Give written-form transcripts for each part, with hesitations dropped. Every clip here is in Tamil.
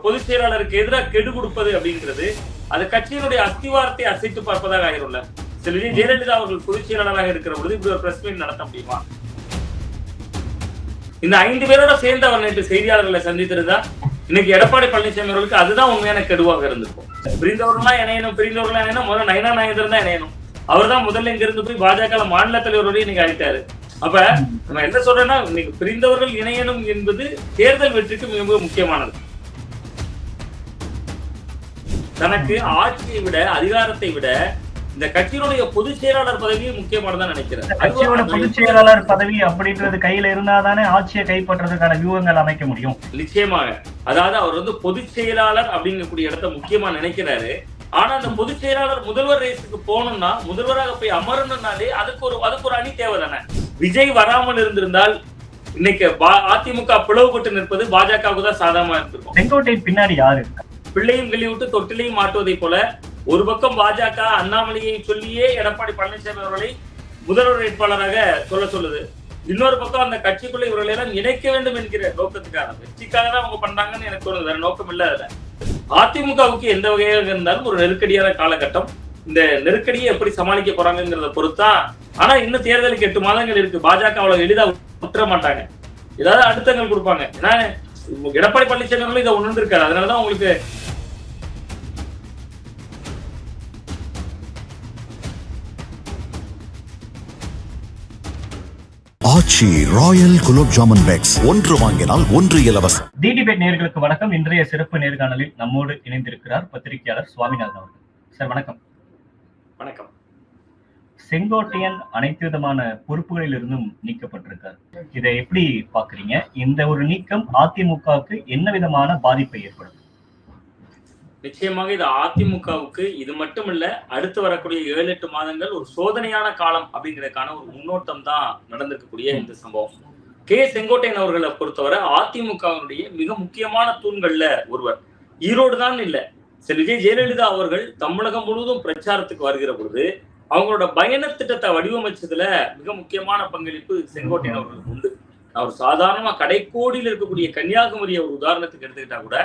பொதுச் செயலாளருக்கு எதிராக கெடு கொடுப்பது அப்படிங்கிறது அது கட்சியினுடைய அஸ்திவாரத்தை அசைத்து பார்ப்பதாக ஆகிரும்ல. விஜய் ஜெயலலிதா அவர்கள் பொதுச் செயலாளராக இருக்கிற பொழுது இப்படி ஒரு பிரஸ் மீட் நடத்த முடியுமா? இந்த 5 பேரோட சேர்ந்து அவர் நேற்று செய்தியாளர்களை சந்தித்திருந்தா இன்னைக்கு எடப்பாடி பழனிசாமி அவர்களுக்கு அதுதான் உண்மையான கெடுவாக இருந்திருக்கும். பிரிந்தவர்கள்லாம் இணையணும் முதல்ல நயனா நாயகர் தான் இணையணும். அவர் தான் முதல்ல இங்க இருந்து போய் பாஜக மாநில தலைவரோடய இன்னைக்கு அழைத்தாரு. அப்ப நம்ம என்ன சொல்றோம்னா, இன்னைக்கு பிரிந்தவர்கள் இணையணும் என்பது தேர்தல் வெற்றிக்கு மிக மிக முக்கியமானது. தனக்கு ஆட்சியை விட அதிகாரத்தை விட இந்த கட்சியினுடைய பொதுச் செயலாளர் பதவியே முக்கியமானதான் நினைக்கிறேன். கட்சியோட பொதுச் செயலாளர் பதவி அப்படின்றது கையில இருந்தாதானே ஆட்சியை கைப்பற்றதுக்கான வியூகங்கள் அமைக்க முடியும். நிச்சயமாக. அதாவது அவர் பொதுச் செயலாளர் அப்படிங்கக்கூடிய இடத்த முக்கியமா நினைக்கிறாரு. ஆனா அந்த பொதுச் செயலாளர் முதல்வர் ரேஸுக்கு போகணும்னா, முதல்வராக போய் அமரணும்னாலே அதுக்கு ஒரு அணி தேவை தானே. விஜய் வராமல் இருந்திருந்தால் இன்னைக்கு அதிமுக பிளவுபட்டு நிற்பது பாஜகவுக்கு தான் சாதகமா இருந்திருக்கும். செங்கோட்டை பின்னாடி யாரு? பிள்ளையும் கிள்ளி விட்டு தொட்டிலையும் மாட்டுவதை போல ஒரு பக்கம் பாஜக அண்ணாமலையை சொல்லியே எடப்பாடி பழனிசாமி அவர்களை முதல்வர் வேட்பாளராக சொல்லுது. இன்னொரு பக்கம் அந்த கட்சிக்குள்ள இவர்களை எல்லாம் இணைக்க வேண்டும் என்கிற நோக்கத்துக்காக, வெற்றிக்காக தான் அவங்க பண்றாங்கன்னு எனக்கு தோணுது. வேற நோக்கம் இல்ல. அதுல அதிமுகவுக்கு எந்த வகையாக இருந்தாலும் ஒரு நெருக்கடியான காலகட்டம். இந்த நெருக்கடியை எப்படி சமாளிக்க போறாங்கிறத பொறுத்தான். ஆனா இன்னும் தேர்தலுக்கு 8 மாதங்கள் இருக்கு. பாஜக அவ்வளவு எளிதா விட்டுற மாட்டாங்க, ஏதாவது அழுத்தங்கள் கொடுப்பாங்க. ஏன்னா எடப்பாடி பழனிசாமி அவர்களும் இதை உணர்ந்திருக்காரு. அதனாலதான் உங்களுக்கு ஆச்சி ராயல் குலோப் ஜாமுன் பேக்ஸ், ஒன்று வாங்கினால் ஒன்று இலவசம். டிடிபேட் நேயர்களுக்கு வணக்கம். இன்றைய சிறப்பு நேர்காணலில் நம்மோடு இணைந்திருக்கிறார் பத்திரிகையாளர் சுவாமிநாதன் அவர்கள். சார் வணக்கம். வணக்கம். செங்கோட்டையன் அனைத்து விதமான பொறுப்புகளில் இருந்தும் நீக்கப்பட்டிருக்கார். இதை எப்படி பாக்குறீங்க? இந்த ஒரு நீக்கம் அதிமுகவுக்கு என்ன விதமான பாதிப்பை ஏற்படும்? நிச்சயமாக இது அதிமுகவுக்கு இது மட்டும் இல்ல, அடுத்து வரக்கூடிய 7-8 மாதங்கள் ஒரு சோதனையான காலம் அப்படிங்கிறதுக்கான ஒரு முன்னோட்டம் தான் நடந்திருக்கக்கூடிய இந்த சம்பவம். செங்கோட்டையன் அவர்களை பொறுத்தவரை அதிமுகவினுடைய மிக முக்கியமான தூண்கள்ல ஒருவர். ஈரோடு தான் இல்ல, விஜய் ஜெயலலிதா அவர்கள் தமிழகம் முழுவதும் பிரச்சாரத்துக்கு வருகிற பொழுது அவங்களோட பயண திட்டத்தை வடிவமைச்சதுல மிக முக்கியமான பங்களிப்பு செங்கோட்டையன் அவர்களுக்கு உண்டு. அவர் சாதாரணமா கடைக்கோடியில் இருக்கக்கூடிய கன்னியாகுமரியை ஒரு உதாரணத்துக்கு எடுத்துக்கிட்டா கூட,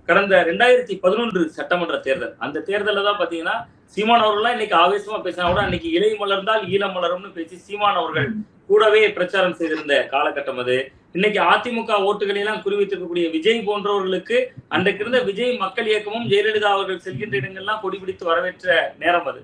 கடந்த 2011 சட்டமன்ற தேர்தல், அந்த தேர்தலில் தான் பாத்தீங்கன்னா சீமான் அவர்கள்லாம் இன்னைக்கு ஆவேசமா பேசினா கூட அன்னைக்கு இலை மலர்ந்தால் ஈழம் மலரும்னு பேசி சீமான் அவர்கள் கூடவே பிரச்சாரம் செய்திருந்த காலகட்டம் அது. இன்னைக்கு அதிமுக ஓட்டுகளை எல்லாம் குறிவைத்திருக்கக்கூடிய விஜய் போன்றவர்களுக்கு அன்றைக்கு இருந்த விஜய் மக்கள் இயக்கமும் ஜெயலலிதா அவர்கள் செல்கின்ற இடங்கள்லாம் கொடிபிடித்து வரவேற்ற நேரம் அது.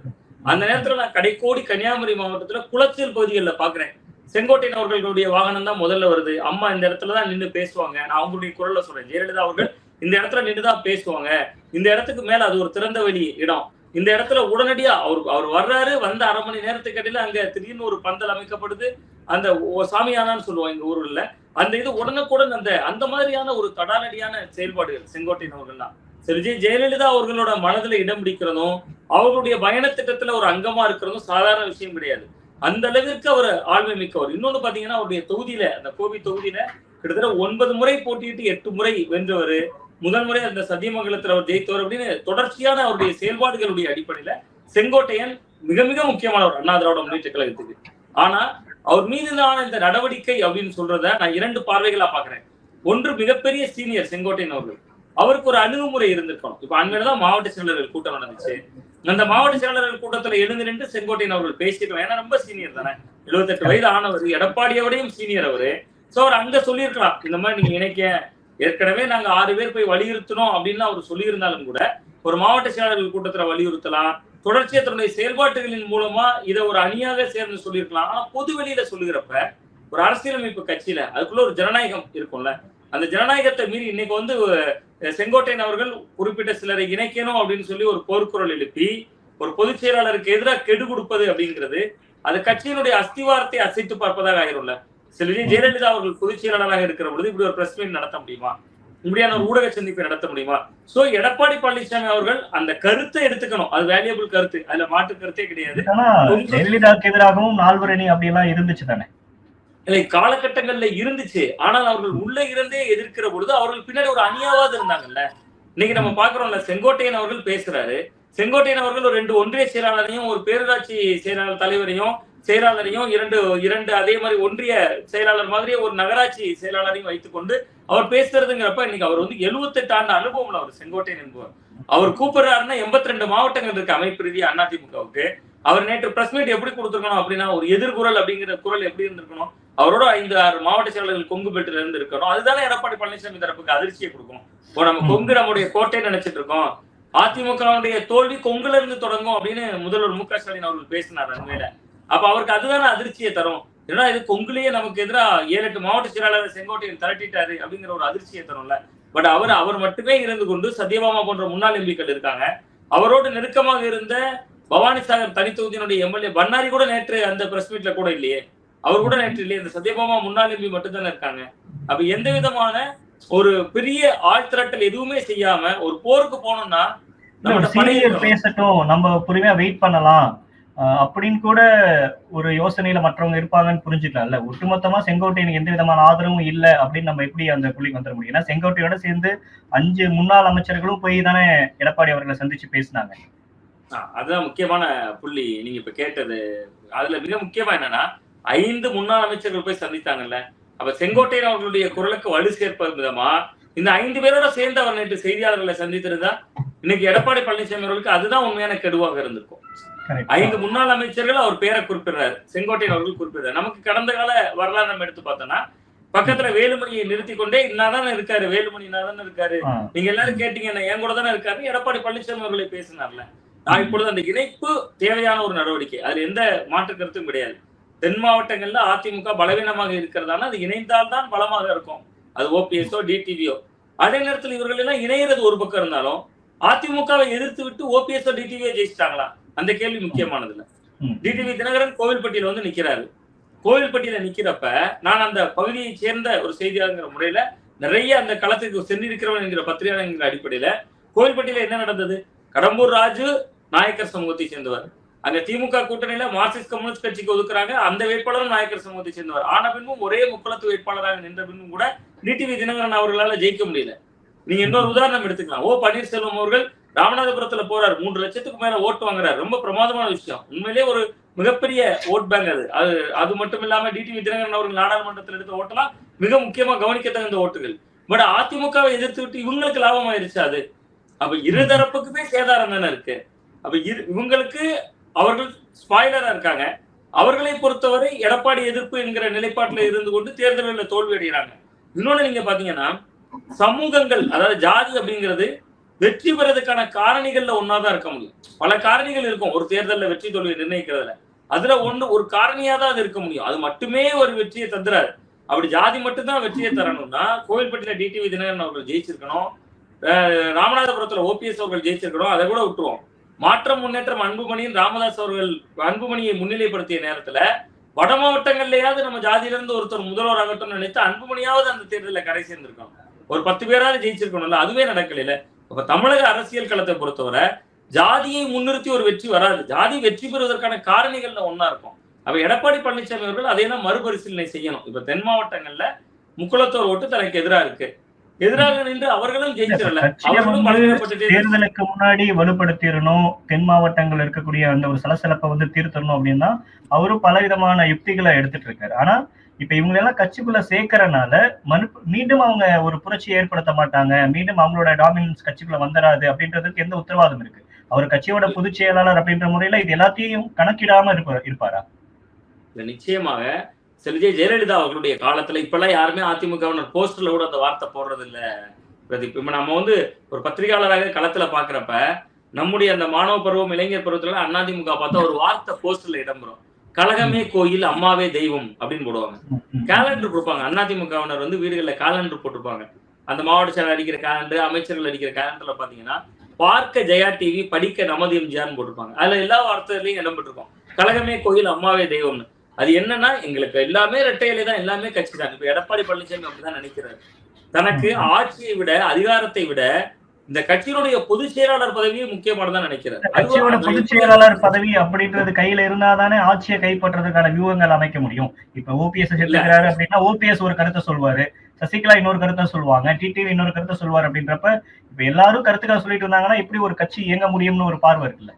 அந்த நேரத்துல நான் கடைக்கோடி கன்னியாகுமரி மாவட்டத்துல குளச்சல் பகுதிகளில் பாக்குறேன், செங்கோட்டையன் அவர்களுடைய வாகனம் தான் முதல்ல வருது. அம்மா இந்த இடத்துலதான் நின்று பேசுவாங்க. நான் அவங்களுடைய குரல்ல சொல்றேன், ஜெயலலிதா அவர்கள் இந்த இடத்துல நின்றுதான் பேசுவாங்க. இந்த இடத்துக்கு மேல அது ஒரு திறந்த வெளி இடம். இந்த இடத்துல உடனடியா அவர் வர்றாரு, வந்த அரை மணி நேரத்துக்கு இடையில அங்க திடீர்னு ஒரு பந்தல் அமைக்கப்படுது. அந்த சாமியானான்னு சொல்லுவோம் எங்க ஊர்ல, அந்த இது உடனுக்குடன் அந்த மாதிரியான ஒரு தடாலடியான செயல்பாடுகள் செங்கோட்டையன் அவர்கள் தான். விஜய் ஜெயலலிதா அவர்களோட மனதுல இடம் பிடிக்கிறதும் அவர்களுடைய பயண திட்டத்துல ஒரு அங்கமா இருக்கிறதும் சாதாரண விஷயம் கிடையாது. அந்த அளவிற்கு அவர் ஆளுமை மிக்கவர். இன்னொன்னு பாத்தீங்கன்னா அவருடைய தொகுதியில, அந்த கோவை தொகுதியில கிட்டத்தட்ட 9 முறை போட்டியிட்டு 8 முறை வென்றவர். முதல் முறை அந்த சத்தியமங்கலத்தில் அவர் ஜெயித்தவர் அப்படின்னு தொடர்ச்சியான அவருடைய செயல்பாடுகளுடைய அடிப்படையில செங்கோட்டையன் மிக மிக முக்கியமானவர் அண்ணா திராவிட முன்னேற்ற கழகத்துக்கு. ஆனா அவர் மீதான இந்த நடவடிக்கை அப்படின்னு சொல்றத நான் 2 பார்வைகளா பாக்குறேன். ஒன்று, மிகப்பெரிய சீனியர் செங்கோட்டையன் அவர்கள், அவருக்கு ஒரு அணுகுமுறை இருந்திருக்கணும். இப்ப அண்மையில்தான் மாவட்ட செயலாளர்கள் கூட்டம் நடந்துச்சு. அந்த மாவட்ட செயலாளர்கள் கூட்டத்துல எழுந்து நின்று செங்கோட்டையன் அவர்கள் பேசியிருக்கலாம். ஏன்னா ரொம்ப சீனியர் தானே, 78 வயது ஆனவர், எடப்பாடியோடையும் சீனியர் அவரு. சோ அவர் அங்க சொல்லியிருக்கலாம், இந்த மாதிரி நீங்க இணைக்க, ஏற்கனவே நாங்க 6 பேர் போய் வலியுறுத்தணும் அப்படின்னு அவர் சொல்லியிருந்தாலும் கூட ஒரு மாவட்ட செயலாளர்கள் கூட்டத்துல வலியுறுத்தலாம். தொடர்ச்சியா தன்னுடைய செயல்பாட்டுகளின் மூலமா இதை ஒரு அணியாக சேர்ந்து சொல்லியிருக்கலாம். ஆனா பொது வெளியில சொல்லுகிறப்ப ஒரு அரசியலமைப்பு கட்சியில அதுக்குள்ள ஒரு ஜனநாயகம் இருக்கும்ல, அந்த ஜனநாயகத்தை மீறி இன்னைக்கு செங்கோட்டையன் அவர்கள் குறிப்பிட்ட சிலரை இணைக்கணும் அப்படின்னு சொல்லி ஒரு போர்க்குரல் எழுப்பி ஒரு பொதுச் செயலாளருக்கு எதிராக கெடு கொடுப்பது அப்படிங்கிறது அது கட்சியினுடைய அஸ்திவாரத்தை அசைத்து பார்ப்பதாக ஆகிரும்ல. விஜய் ஜெயலலிதா அவர்கள் பொதுச் செயலாளராக இருக்கிற பொழுது இப்படி ஒரு பிரஸ் மீட் நடத்த முடியுமா? இப்படியான ஒரு ஊடக சந்திப்பை நடத்த முடியுமா? சோ எடப்பாடி பழனிசாமி அவர்கள் அந்த கருத்தை எடுத்துக்கணும். அது வேல்யூபிள் கருத்து, அதுல மாற்று கருத்தே கிடையாது. ஜெயலலிதாவுக்கு எதிராகவும் நால்வரணி அப்படி எல்லாம் இருந்துச்சு தானே? இல்லை, காலகட்டங்கள்ல இருந்துச்சு. ஆனால் அவர்கள் உள்ள இருந்தே எதிர்க்கிற பொழுது அவர்கள் பின்னாடி ஒரு அணியாவது இருந்தாங்கல்ல. இன்னைக்கு நம்ம பாக்குறோம்ல, செங்கோட்டையன் அவர்கள் பேசுறாரு. செங்கோட்டையன் அவர்கள் ஒரு 2 ஒன்றிய செயலாளரையும் ஒரு பேரூராட்சி செயலாளர் தலைவரையும் செயலாளரையும் இரண்டு அதே மாதிரி ஒன்றிய செயலாளர் மாதிரி ஒரு நகராட்சி செயலாளரையும் வைத்துக்கொண்டு அவர் பேசுறதுங்கிறப்ப இன்னைக்கு அவர் வந்து 78 ஆண்டு அனுபவம்ல அவர் செங்கோட்டையன் என்பவர். அவர் கூப்பிடுறாருன்னா 82 மாவட்டங்கள் இருக்கு அமைப்பு ரீதியா அதிமுகவுக்கு. அவர் நேற்று பிரஸ் மீட் எப்படி கொடுத்துருக்கணும் அப்படின்னா ஒரு எதிர்குரல் அப்படிங்கிற குரல் எப்படி இருந்திருக்கணும், அவரோட 5-6 மாவட்ட செயலாளர்கள் கொங்கு பெல்ட்ல இருந்து இருக்கணும். அதுதானே எடப்பாடி பழனிசாமி தரப்புக்கு அதிர்ச்சியை கொடுக்கும். இப்போ நம்ம கொங்கு நம்முடைய கோட்டைன்னு நினைச்சிட்டு இருக்கோம், அதிமுகவுடைய தோல்வி கொங்குல இருந்து தொடங்கும் அப்படின்னு முதல்வர் மு க ஸ்டாலின் அவர்கள் பேசினார் அண்மையில. அப்ப அவருக்கு அதுதானே அதிர்ச்சியை தரும். ஏன்னா இது கொங்குலயே நமக்கு எதிராக 7-8 மாவட்ட செயலாளர் செங்கோட்டையன் திரட்டிட்டாரு அப்படிங்கிற ஒரு அதிர்ச்சியை தரும்ல. பட் அவர் மட்டுமே இருந்து கொண்டு சத்யபாமா போன்ற முன்னாள் எம்பிக்கள் இருக்காங்க. அவரோடு நெருக்கமாக இருந்த பவானிசாகர் தனித்தொகுதியினுடைய எம்எல்ஏ பன்னாரி கூட நேற்று அந்த பிரஸ் மீட்ல கூட இல்லையே, அவர் கூட நேற்று இல்லையே. இந்த சத்யபாமா முன்னாள் எம்பி மட்டும் தானே இருக்காங்க. அப்ப எந்த விதமான ஒரு பெரிய ஆள் திரட்டல் எதுவுமே செய்யாம ஒரு போருக்கு போனோம்னா பேசட்டும், நம்ம பொறுமையா வெயிட் பண்ணலாம் அப்படின்னு கூட ஒரு யோசனையில மற்றவங்க இருப்பாங்கன்னு புரிஞ்சுக்கலாம்ல. ஒட்டுமொத்தமா செங்கோட்டையனுக்கு எந்த விதமான ஆதரவும் இல்லை அப்படின்னு நம்ம எப்படி அந்த புள்ளிக்கு வந்துட முடியும்? ஏன்னா செங்கோட்டையோட சேர்ந்து 5 முன்னாள் அமைச்சர்களும் போய் தானே எடப்பாடி அவர்களை சந்திச்சு பேசினாங்க. அதுதான் முக்கியமான புள்ளி நீங்க இப்ப கேட்டது. அதுல மிக முக்கியமா என்னன்னா 5 முன்னாள் அமைச்சர்கள் போய் சந்தித்தாங்கல்ல. அப்ப செங்கோட்டையன் அவர்களுடைய குரலுக்கு வலு சேர்ப்பது விதமா இந்த 5 பேரோட சேர்ந்து அவர் நேற்று செய்தியாளர்களை சந்தித்திருந்தா இன்னைக்கு எடப்பாடி பழனிசாமி அவர்களுக்கு அதுதான் உண்மையான கெடுவாக இருந்திருக்கும். 5 முன்னாள் அமைச்சர்கள் அவர் பேரை குறிப்பிடுறாரு, செங்கோட்டையன் அவர்கள் குறிப்பிடுறாரு. நமக்கு கடந்த கால வரலாறு நம்ம எடுத்து பார்த்தோம்னா பக்கத்துல வேலுமணியை நிறுத்தி கொண்டே இன்னாதானே இருக்காரு, வேலுமணி இன்னாதானே இருக்காரு, நீங்க எல்லாரும் கேட்டீங்கன்னா என் கூட தானே இருக்காரு எடப்பாடி பழனிசாமி அவர்களை பேசினார்ல. நான் இப்பொழுது அந்த இணைப்பு தேவையான ஒரு நடவடிக்கை, அதுல எந்த மாற்று கருத்தும் கிடையாது. தென் மாவட்டங்கள்ல அதிமுக பலவீனமாக இருக்கிறதால அது இணைந்தால்தான் பலமாக இருக்கும், அது ஓபிஎஸ்ஓ டிடிவியோ. அதே நேரத்தில் இவர்கள் எல்லாம் இணைகிறது ஒரு பக்கம் இருந்தாலும் அதிமுகவை எதிர்த்து விட்டு ஓபிஎஸ்ஓ டிடிவியோ ஜெயிச்சிட்டாங்களா அந்த கேள்வி முக்கியமானது இல்ல. டிடிவி தினகரன் கோவில்பட்டியில வந்து நிக்கிறாரு. கோவில்பட்டியில நிக்கிறப்ப நான் அந்த பகுதியை சேர்ந்த ஒரு செய்தியாளர் முறையில நிறைய அந்த களத்துக்கு சென்றிருக்கிறவன் என்கிற பத்திரிகையாளர் என்கிற அடிப்படையில கோவில்பட்டியில என்ன நடந்தது, கடம்பூர் ராஜு நாயக்கர் சமூகத்தை சேர்ந்தவர், அங்க திமுக கூட்டணியில மார்க்சிஸ்ட் கம்யூனிஸ்ட் கட்சிக்கு ஒதுக்குறாங்க, அந்த வேட்பாளரும் நாயக்கர் சமூகத்தை சேர்ந்தவர். ஆன பின்பும் ஒரே முக்குளத்து வேட்பாளராக நின்ற பின்பும் கூட டிடிவி தினகரன் அவர்களால ஜெயிக்க முடியல. நீங்க இன்னொரு உதாரணம் எடுத்துக்கலாம். பன்னீர்செல்வம் அவர்கள் ராமநாதபுரத்துல போறாரு, 3 லட்சத்துக்கு மேல ஓட்டு வாங்குறாரு. ரொம்ப பிரமாதமான விஷயம், உண்மையிலேயே ஒரு மிகப்பெரிய ஓட் பேங்க் அது. அது மட்டும் இல்லாம டிடிவி தினகரன் அவர்கள் நாடாளுமன்றத்தில் எடுத்த ஓட்டெல்லாம் மிக முக்கியமா கவனிக்க தகுந்த ஓட்டுகள். பட் அதிமுகவை எதிர்த்து விட்டு இவங்களுக்கு லாபம் ஆயிருச்சு அது. அப்ப இருதரப்புக்குமே சேதாரம் தானே இருக்கு. அப்ப இவங்களுக்கு அவர்கள் ஸ்பாயிலரா இருக்காங்க. அவர்களை பொறுத்தவரை எடப்பாடி எதிர்ப்பு என்கிற நிலைப்பாட்டில் இருந்து கொண்டு தேர்தலில் தோல்வி அடைகிறாங்க. இன்னொன்னு நீங்க பாத்தீங்கன்னா சமூகங்கள், அதாவது ஜாதி அப்படிங்கிறது வெற்றி பெறதுக்கான காரணிகள்ல ஒன்னாதான் இருக்க முடியும். பல காரணிகள் இருக்கும் ஒரு தேர்தலில் வெற்றி தோல்வியை நிர்ணயிக்கிறதுல. அதுல ஒரு காரணியா தான் அது இருக்க முடியும். அது மட்டுமே ஒரு வெற்றியை தந்துறாரு. அப்படி ஜாதி மட்டும்தான் வெற்றியை தரணும்னா கோவில்பட்டியில டிடிவி தினகரன் அவர்கள் ஜெயிச்சிருக்கணும், ராமநாதபுரத்துல ஓபிஎஸ் அவர்கள் ஜெயிச்சிருக்கணும். அதை கூட விட்டுருவோம். மாற்றம் முன்னேற்றம் அன்புமணியின் ராமதாஸ் அவர்கள் அன்புமணியை முன்னிலைப்படுத்திய நேரத்துல வட மாவட்டங்கள்லயாவது நம்ம ஜாதியிலிருந்து ஒருத்தர் முதல்வராகட்டும் நினைத்து அன்புமணியாவது அந்த தேர்தலில் கரை சேர்ந்திருக்கணும். ஒரு 10 பேராவது ஜெயிச்சிருக்கணும்ல, அதுவே நடக்கல. அப்ப தமிழக அரசியல் களத்தை பொறுத்தவரை ஜாதியை முன்னிறுத்தி ஒரு வெற்றி வராது. ஜாதி வெற்றி பெறுவதற்கான காரணிகள்ல ஒன்னா இருக்கும். அப்ப எடப்பாடி பழனிசாமி அவர்கள் அதையெல்லாம் மறுபரிசீலனை செய்யணும். இப்ப தென் மாவட்டங்கள்ல முக்குளத்தோர் ஓட்டு தனக்கு எதிராக இருக்கு, எதிராக நின்று அவர்களும் ஜெயிச்சிடல. தேர்தலுக்கு முன்னாடி வலுப்படுத்திடணும், தென் மாவட்டங்கள் இருக்கக்கூடிய அந்த ஒரு சலசலப்பை வந்து தீர்த்தரணும் அப்படின்னா அவரும் பலவிதமான யுக்திகளை எடுத்துட்டு இருக்காரு. ஆனா இப்ப இவங்க எல்லாம் கட்சிக்குள்ள சேர்க்கறனால மீண்டும் அவங்க ஒரு புரட்சியை ஏற்படுத்த மாட்டாங்க, மீண்டும் அவங்களோட டாமினன்ஸ் கட்சிக்குள்ள வந்துடாது அப்படின்றதுக்கு எந்த உத்தரவாதம் இருக்கு? அவர் கட்சியோட பொதுச் செயலாளர் அப்படின்ற முறையில இது எல்லாத்தையும் கணக்கிடாம இருப்பாரா? நிச்சயமாக செல்வி ஜெயலலிதா அவர்களுடைய காலத்துல இப்பெல்லாம் யாருமே அதிமுகவினர் போஸ்டர்ல கூட அந்த வார்த்தை போடுறது இல்ல பிரதீப். இப்ப நம்ம வந்து ஒரு பத்திரிகையாளராக களத்துல பாக்குறப்ப நம்முடைய அந்த மாணவ பருவம் இளைஞர் பருவத்துல அதிமுக பார்த்தா ஒரு வார்த்தை போஸ்டர்ல இடம்பெறும், கழகமே கோயில் அம்மாவே தெய்வம் அப்படின்னு போடுவாங்க. கேலண்டர் கொடுப்பாங்க. அதிமுகவினர் வந்து வீடுகளில் கேலண்டர் போட்டிருப்பாங்க. அந்த மாவட்ட செயலர் அடிக்கிற கேலண்டர், அமைச்சர்கள் அடிக்கிற கேலண்டர்ல பாத்தீங்கன்னா பார்க்க ஜெயா டிவி, படிக்க நமது எம்ஜிஆர்னு போட்டிருப்பாங்க. அதுல எல்லா வார்த்தையிலையும் இடம்பெற்றிருக்கும் கழகமே கோயில் அம்மாவே தெய்வம்னு. அது என்னன்னா எங்களுக்கு எல்லாமே ரெட்டையிலே தான், எல்லாமே கட்சி தான். இப்ப எடப்பாடி பழனிசாமி அப்படிதான் நினைக்கிறாரு. தனக்கு ஆட்சியை விட அதிகாரத்தை விட இந்த கட்சியினுடைய பொதுச் செயலாளர் பதவியே முக்கியமானதான் நினைக்கிறார். கட்சியோட பொதுச் செயலாளர் பதவி அப்படின்றது கையில இருந்தாதானே ஆட்சியை கைப்பற்றதுக்கான வியூகங்கள் அமைக்க முடியும். இப்ப ஓபிஎஸ் சேர்த்துக்கிறாரு அப்படின்னா ஓபிஎஸ் ஒரு கருத்தை சொல்வாரு, சசிகலா இன்னொரு கருத்தை சொல்லுவாங்க, டிடிவி இன்னொரு கருத்தை சொல்வாரு. அப்படின்றப்ப இப்ப எல்லாரும் கருத்துக்களை சொல்லிட்டு இருந்தாங்கன்னா இப்படி ஒரு கட்சி இயங்க முடியும்னு ஒரு பார்வை இருக்குல்ல.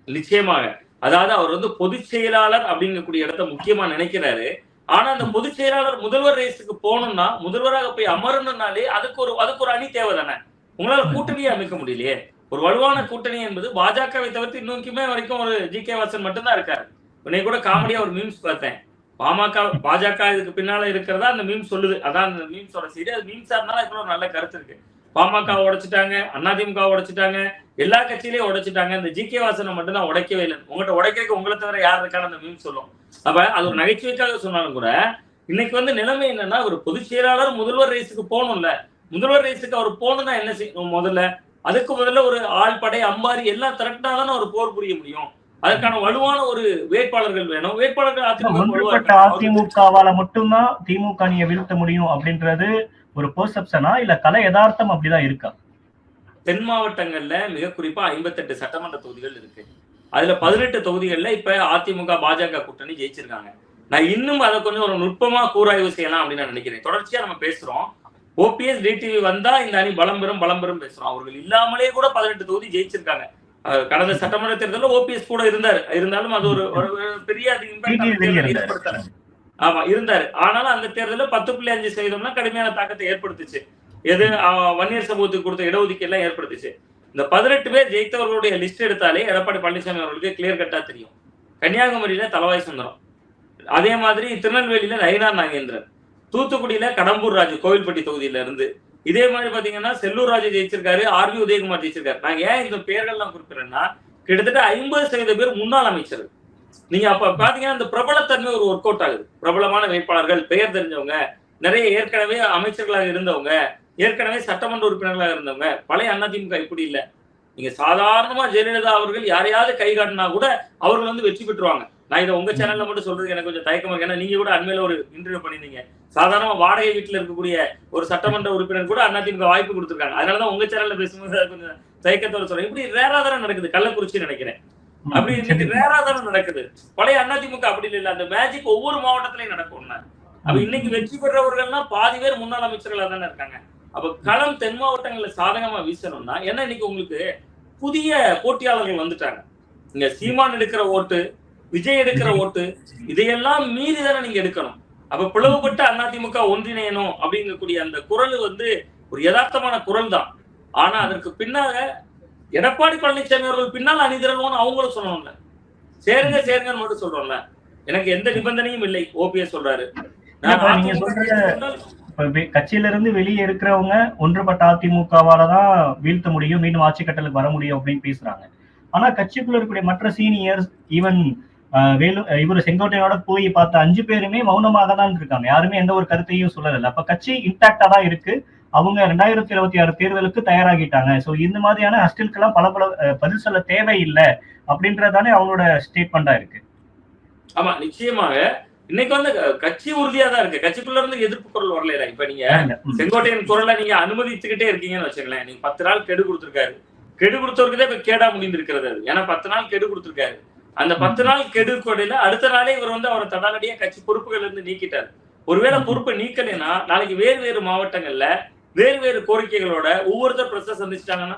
நிச்சயமாக அதாவது அவர் வந்து பொதுச் செயலாளர் அப்படிங்கக்கூடிய இடத்த முக்கியமா நினைக்கிறாரு. ஆனா அந்த பொதுச் செயலாளர் முதல்வர் ரேஸுக்கு போகணும்னா, முதல்வராக போய் அமரணும்னாலே அதுக்கு ஒரு அணி தேவை தானே. உங்களால கூட்டணியே அமைக்க முடியலையே. ஒரு வலுவான கூட்டணி என்பது பாஜகவை தவிர்த்து இன்னுமே வரைக்கும் ஒரு ஜி.கே. வாசன் மட்டும்தான் இருக்காரு. இன்னைக்கு கூட காமெடியா ஒரு மீம்ஸ் பார்த்தேன். பாஜக இதுக்கு பின்னால இருக்கிறதா அந்த மீம்ஸ் சொல்லுது. அதான் அந்த மீம்ஸோட செய்தி. அது மீம்ஸா இருந்தாலும் அதுக்குள்ள ஒரு நல்ல கருத்து இருக்கு. பாமக உடைச்சிட்டாங்க, அதிமுக உடைச்சிட்டாங்க, எல்லா கட்சியிலையும் உடைச்சிட்டாங்க. இந்த ஜி.கே. வாசனை மட்டும் தான் உடைக்கவே இல்லை. உங்கள்கிட்ட உடைக்கிறதுக்கு உங்களை தவிர யார் இருக்கான்னு அந்த மீம் சொல்லும். அப்ப அது ஒரு நகைச்சுவைக்காக சொன்னாலும் கூட இன்னைக்கு வந்து நிலைமை என்னன்னா, ஒரு பொதுச் செயலாளர் முதல்வர் ரேஸுக்கு போகணும்ல. முதல்வர் ரேஸுக்கு அவர் போகணும்னா என்ன செய்யணும்? அதுக்கு முதல்ல ஒரு ஆள் படை அம்பாரி எல்லாம் திரட்டினாதானே ஒரு போர் புரிய முடியும். அதற்கான வலுவான ஒரு வேட்பாளர்கள் வேணும். வேட்பாளர்கள் அதிமுகவால மட்டும்தான் திமுக அணியை வீழ்த்த முடியும் அப்படின்றது ஒரு பெர்செப்ஷனா இல்ல கலை யதார்த்தம் அப்படிதான் இருக்கா? தென் மாவட்டங்கள்ல மிக குறிப்பா 58 சட்டமன்ற தொகுதிகள் இருக்கு. அதுல 18 தொகுதிகள்ல இப்ப அதிமுக பாஜக கூட்டணி ஜெயிச்சிருக்காங்க. நான் இன்னும் அதை கொஞ்சம் ஒரு நுட்பமா கூராய்வு செய்யலாம் அப்படின்னு நான் நினைக்கிறேன். தொடர்ச்சியா நம்ம பேசுறோம். ஓபிஎஸ் டிடிவி வந்தா இந்த அணி பலம் பெறும் பேசுறோம். அவர்கள் இல்லாமலே கூட 18 தொகுதி ஜெயிச்சிருக்காங்க. கடந்த சட்டமன்ற தேர்தலில் ஓபிஎஸ் கூட இருந்தாலும் அது ஒரு பெரிய ஏற்படுத்தல. ஆமா இருந்தாரு. ஆனாலும் அந்த தேர்தலில் 10.5% கடுமையான தாக்கத்தை ஏற்படுத்துச்சு. எது வன்னியர் சமூகத்துக்கு கொடுத்த இடஒதுக்கீடு எல்லாம் ஏற்படுத்துச்சு. இந்த 18 பேர் ஜெயித்தவர்களுடைய லிஸ்ட் எடுத்தாலே எடப்பாடி பழனிசாமி அவர்களுக்கு கிளியர் கட்டா தெரியும். கன்னியாகுமரியில தலவாய் சுந்தரம், அதே மாதிரி திருநெல்வேலியில நயினார் நாகேந்திரன், தூத்துக்குடியில கடம்பூர் ராஜு கோவில்பட்டி தொகுதியில இருந்து, இதே மாதிரி பாத்தீங்கன்னா செல்லூர் ராஜு ஜெயிச்சிருக்காரு, ஆர்வி உதயகுமார் ஜெயிச்சிருக்காரு. நான் ஏன் இந்த பேர்கள்லாம் குறிப்பிடுறேன்னா, கிட்டத்தட்ட 50% பேர் முன்னாள் அமைச்சர்கள். நீங்க அப்ப பாத்தீங்கன்னா இந்த பிரபலத்தன்மை ஒரு ஒர்க் அவுட் ஆகுது. பிரபலமான வேட்பாளர்கள், பெயர் தெரிஞ்சவங்க, நிறைய ஏற்கனவே அமைச்சர்களாக இருந்தவங்க, ஏற்கனவே சட்டமன்ற உறுப்பினர்களாக இருந்தவங்க. பழைய அதிமுக இப்படி இல்லை. நீங்க சாதாரணமா ஜெயலலிதா அவர்கள் யாரையாவது கை காட்டினா கூட அவர்கள் வந்து வெற்றி பெற்றுவாங்க. நான் இதை உங்க சேனல்ல மட்டும் சொல்றது எனக்கு கொஞ்சம் தயக்கமா இருக்கு. ஏன்னா நீங்க கூட அண்மையில ஒரு இன்டர்வியூ பண்ணிருந்தீங்க. சாதாரணமா வாடகை வீட்டுல இருக்கக்கூடிய ஒரு சட்டமன்ற உறுப்பினர் கூட அதிமுக வாய்ப்பு கொடுத்துருக்காங்க. அதனாலதான் உங்க சேனல்ல பேசும்போது கொஞ்சம் தயக்கத்தோட சொல்றேன். இப்படி ரேராதாரம் நடக்குது. கள்ளக்குறிச்சி நினைக்கிறேன் அப்படி இன்னைக்கு ரேராதாரம் நடக்குது. பழைய அதிமுக அப்படி இல்லை. அந்த மேஜிக் ஒவ்வொரு மாவட்டத்திலையும் நடக்கும்னா அப்ப இன்னைக்கு வெற்றி பெற்றவர்கள்னா பாதி பேர் முன்னாள் அமைச்சர்களா தானே இருக்காங்க. அப்ப களம் தென் மாவட்டங்கள்ல சாதகமா வீசணும்னா ஏன்னா இன்னைக்கு உங்களுக்கு புதிய போட்டியாளர்கள் வந்துட்டாங்க. இங்க சீமான் எடுக்கிற ஓட்டு, விஜய் எடுக்கிற ஓட்டு, இதையெல்லாம் மீறி தானே நீங்க எடுக்கணும். அப்ப பிளவுபட்ட அதிமுக ஒன்றிணையணும் அப்படிங்கக்கூடிய அந்த குரல் வந்து ஒரு யதார்த்தமான குரல் தான். ஆனா அதற்கு பின்னாக எடப்பாடி பழனிசாமி அவர்கள் பின்னால் அணிதிரள்வோன்னு அவங்களும் சொல்லணும்ல. சேருங்கன்னு மட்டும் சொல்றோம்ல. எனக்கு எந்த நிபந்தனையும் இல்லை. ஓபிஎஸ் சொல்றாரு. கட்சியில இருந்து வெளியே இருக்கிறவங்க ஒன்றுபட்ட அதிமுகவாலதான் வீழ்த்த முடியும், மீண்டும் ஆட்சி கட்டலுக்கு வர முடியும் அப்படின்னு பேசுறாங்க. ஆனா கட்சிக்குள்ள இருக்கக்கூடிய மற்ற சீனியர்ஸ், ஈவன் இவரு செங்கோட்டையோட போய் பார்த்த 5 பேருமே மௌனமாக தான் இருக்காங்க. யாருமே எந்த ஒரு கருத்தையும் சொல்லல. அப்ப கட்சி இன்டாக்டா தான் இருக்கு. அவங்க 2026 தேர்தலுக்கு தயாராகிட்டாங்க. சோ இந்த மாதிரியான அஸ்டில்கெல்லாம் பல பதில் சொல்ல தேவையில்லை அப்படின்றதானே அவங்களோட ஸ்டேட்மெண்டா இருக்கு. ஆமா, நிச்சயமாக இன்னைக்கு வந்து கட்சி உறுதியா தான் இருக்கு. கட்சிக்குள்ள இருந்து எதிர்ப்பு குரல் வரல. இப்ப நீங்க செங்கோட்டையன் குரலை நீங்க அனுமதிச்சுக்கிட்டே இருக்கீங்கன்னு வச்சுங்களேன். நீங்க 10 நாள் கெடு கொடுத்திருக்காரு. கெடு கொடுத்தவருக்குதான் இப்ப கேடா முடிந்திருக்கிறது. ஏன்னா 10 நாள் கெடு கொடுத்திருக்காரு. அந்த 10 நாள் கெடு கொடையில அடுத்த நாளே இவர் வந்து அவரை தடாலடியா கட்சி பொறுப்புகள் இருந்து நீக்கிட்டாரு. ஒருவேளை பொறுப்பை நீக்கலைன்னா நாளைக்கு வேறு மாவட்டங்கள்ல வேறு கோரிக்கைகளோட ஒவ்வொருத்தர் பிரச்சனை சந்திச்சிட்டாங்கன்னா